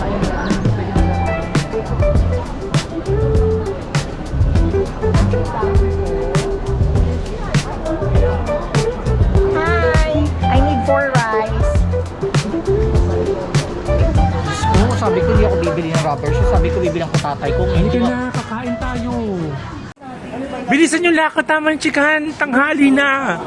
Hi! I need 4 rice. Oo, sabi ko hindi ako bibili ng rubber shoes. Sabi ko bibili ng tatay ko. Halika na, kakain tayo. Bilisan yung lakad, tamang chikahan, tanghali na.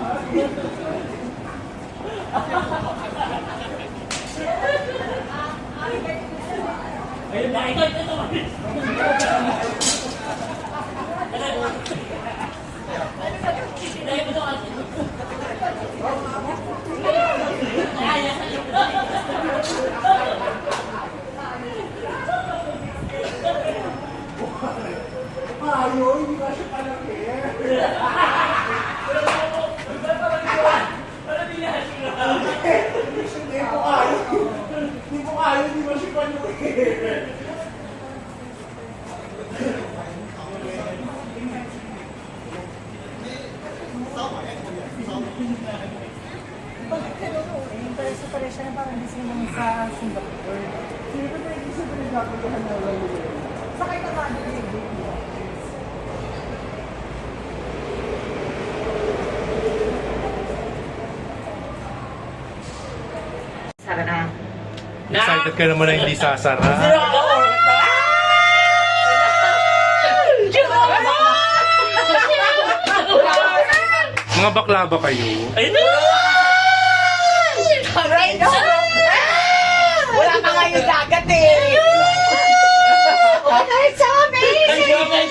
Sara na. Excited ka naman na hindi sasara. Mga bakla ba kayo? Wala pa nga yung dagat eh. Oh, that's so amazing!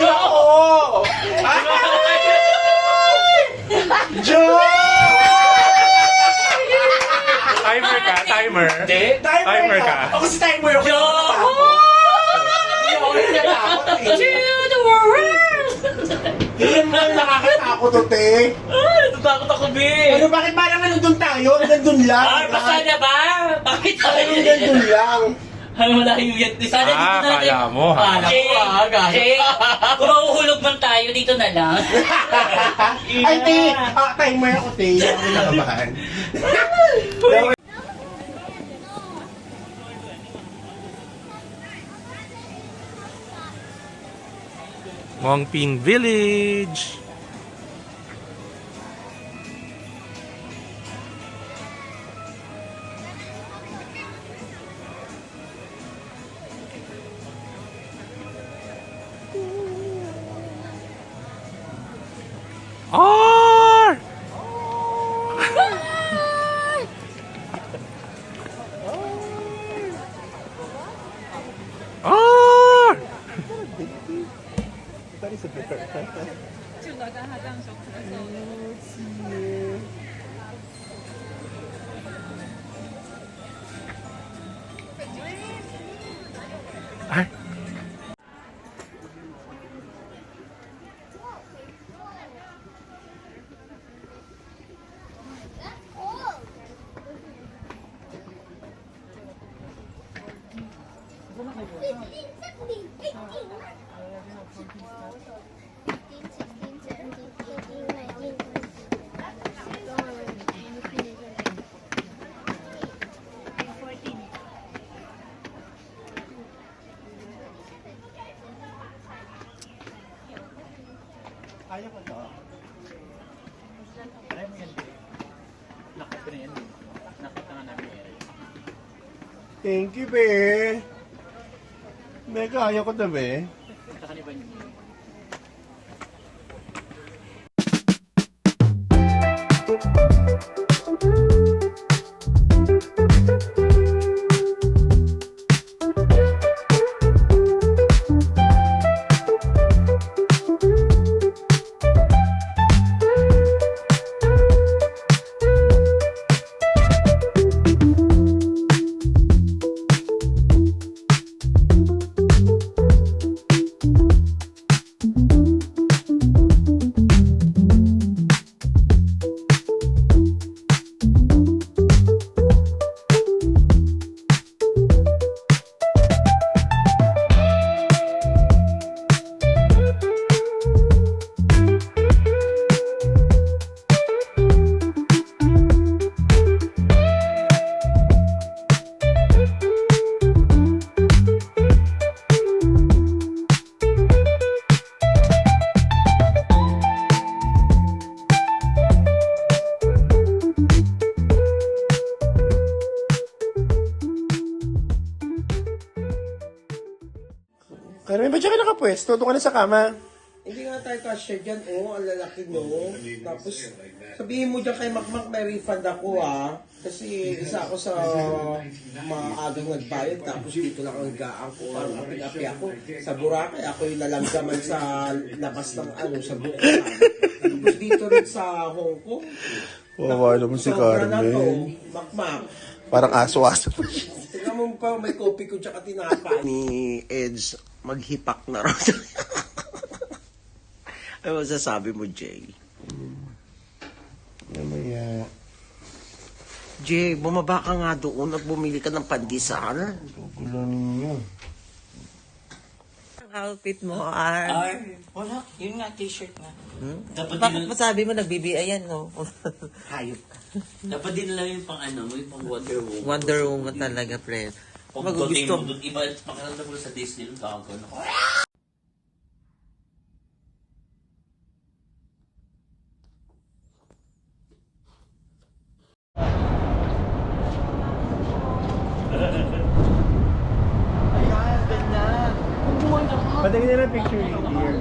Timer ka, timer. Timer ka. Ako si timer ako. To the world! Hindi mo nakakatakot o, te. Natatakot ako, Be. Ano, bakit parang nandun tayo? Nandun lang. Ay, basta na ba? Bakit tayo Nandun lang. Ay, malayo yan. Sana dito na natin. Kala mo ha. Jay, kung mahuhulog man tayo, dito na lang. Ay, te. Timer ako, te. Hindi ako nakabahan. Mongping Village. R! R! Ay. Kaya ko to. Alam mo yan, nakita na yan. Nakita nga namin yan. Thank you, be. Be, kaya ko to, be. Kakaniban niyo. Carmen, ba't siya ka nakapwesto? Doon ka na sa kama. Hindi nga tayo cashier dyan, ang lalaki no. Tapos, sabihin mo dyan kay Makmak, may refund ako Kasi isa ako sa maagang nagbayad, tapos dito lang ang gaan ko, parang api-api ako. Sa Boracay, ako yung nalamdaman sa labas ng sa buko. Tapos dito rin sa Hong Kong. Wawa naman si Sobra na to, Carmen. Makmak. Parang aso-aso. Tingnan mo pa, may kopi ko tsaka tinapay. Ni Eds, maghipak na raw. Ano masasabi mo, Jay? Mamaya. Jay, bumaba ka nga doon at bumili ka ng pandesal. Gulo ninyo. Ang outfit mo ay... Ay, wala. Yun nga, t-shirt nga. Dapat Bakit din, masabi mo nag-BBI yan, no? Hayop ka. dapat din lang yung pang ano mo, yung pang Wonder Woman. Wonder Woman talaga, pre. Pag Magugusto. mo doon, iba, pakiramdam mo sa Disney, yung tawag ko. Patingin nila picture ni dear.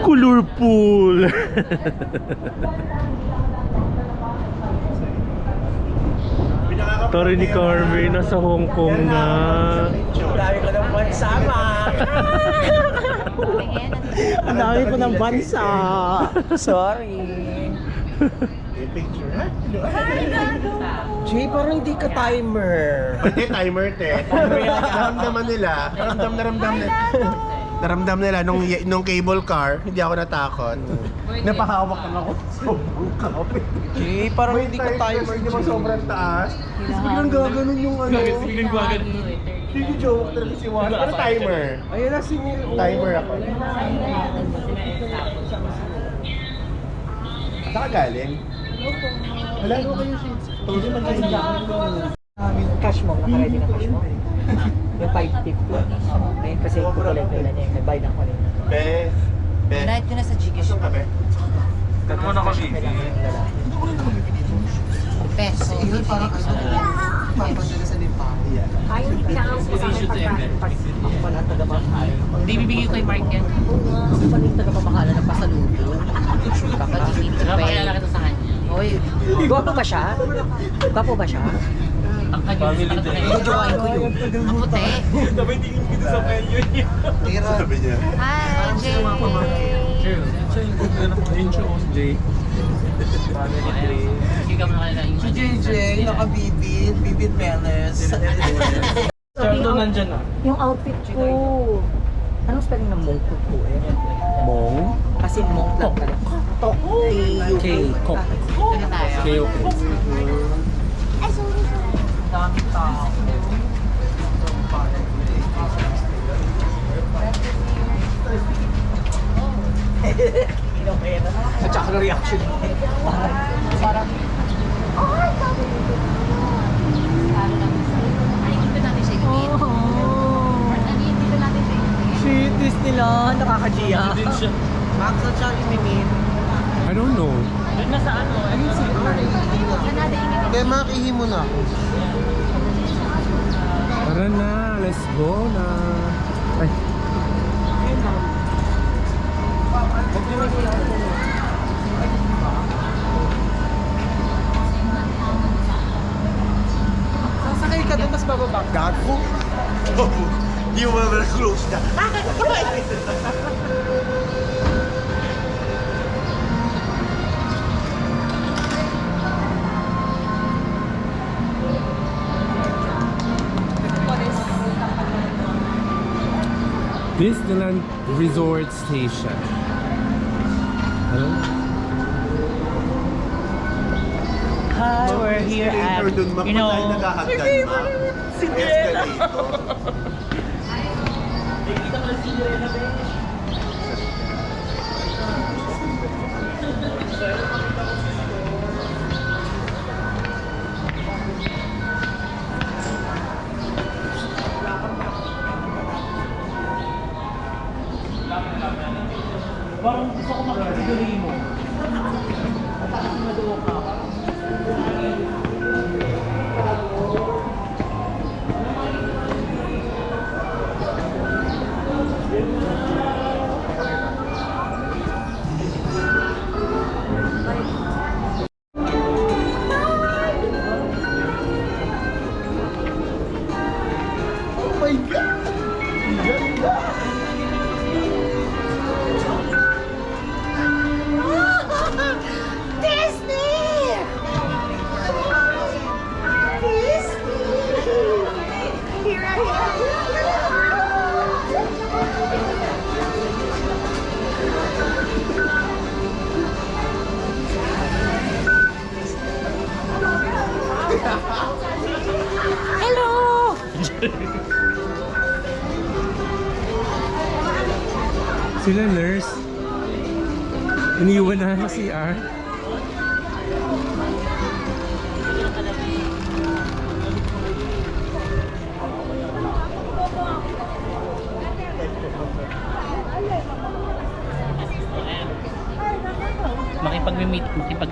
Colorful! Tari ni Carmen, nasa Hong Kong na. Dami ko ng bansa, Ang dami ko ng bansa. Sorry. Picture, ha? Jay, parang hindi ka timer. Hindi, timer, te. Naramdaman nila. Naramdam nila nung cable car, hindi ako natakot. Napahawak lang ako sa sobrang kapit. Jay, parang hindi ka timer. Hindi mo sobrang taas. Tapos biglang gaganon yung ano. Biglang gumagano. Hindi joke talaga si Juan. Pero timer. Ayun na si Mil. Timer ako. Saan ka galing? Wala ko kayo shades. Hindi man kayo Cash mo, nakaready na cash mo. Yung 550. Ngayon kasi kukulit nila niya yung may bayad ako rin. Be. Be. Night ko na sa Gcash. Saan ka, be? Ano mo na kami? Peso. Ayaw hindi na ako sa akin pag ako pala ang taga-pamahal. Hindi bibigay ko kay Mark yan. Ako pala yung taga-pamahal na pasalubong. Baka di need to pay. Napakilala kita sa kanya. Oy, gwapo ba siya? Gwapo ba siya? Ang kanya gusto ka talaga. Jojoain ko yun. Ang puti. Sabi niya. Hi, Jay. Jay. Sige ka muna kanila. Si JJ, nakabibit. Bibit Menes. Sardo nandyan na. Yung outfit ko. Anong spelling ng mong ko eh? Mong? Kasi mong lang pala. Tok. K-Kok. Ano tayo? Kayo. Dami tao. At saka na reaction. Parang, Dito natin siya i-meet. Dito natin siya i-meet. shitis nila. Nakaka-Gia. Max at siya i-meet. I don't know. Doon na sa ano. Kanada i-meet. Kaya makihi mo na ako. Tara na, let's go na. Ay. Sasakay ka doon, tapos bababa. Gago. Di mo ba close na? Disneyland Resort Station. Hello? Hi, we're here at, you know, Parang gusto ko makakasiguri mo. At ako na doon ka. Sila nurse. Iniwan na sa CR.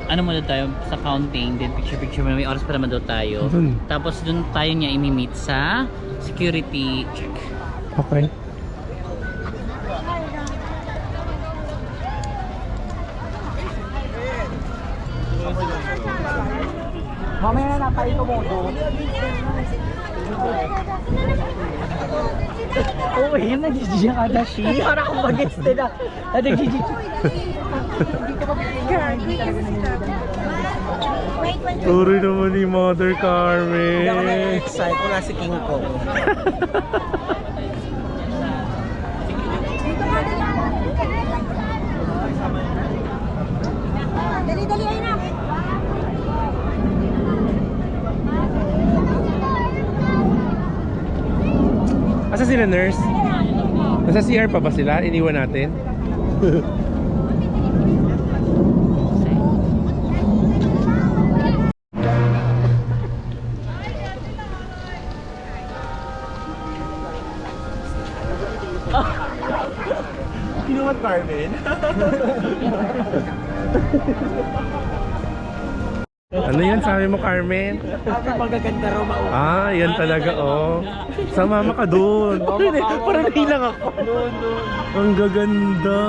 Ano muna tayo sa fountain, then picture muna, may oras pa naman daw tayo. Dun. Tapos dun tayo niya imi-meet sa security check. Okay. Mamaya na napay komodo. Oo, yun nag-GG ka na siya. Para kung mag-gets din na. Nag-GG. Turo naman ni Mother Carmen. Hindi ako na-excite kung nasa King Kong. Dali-dali ay na. Asa sila nurse? Nasa CR pa ba sila? Iniwan natin? You know what, Carmen? Ano yan sabi mo, Carmen? Sabi magaganda raw mauwi. Ah, yan talaga, oh. Sama ka dun. Parang hilang ako. Ang gaganda.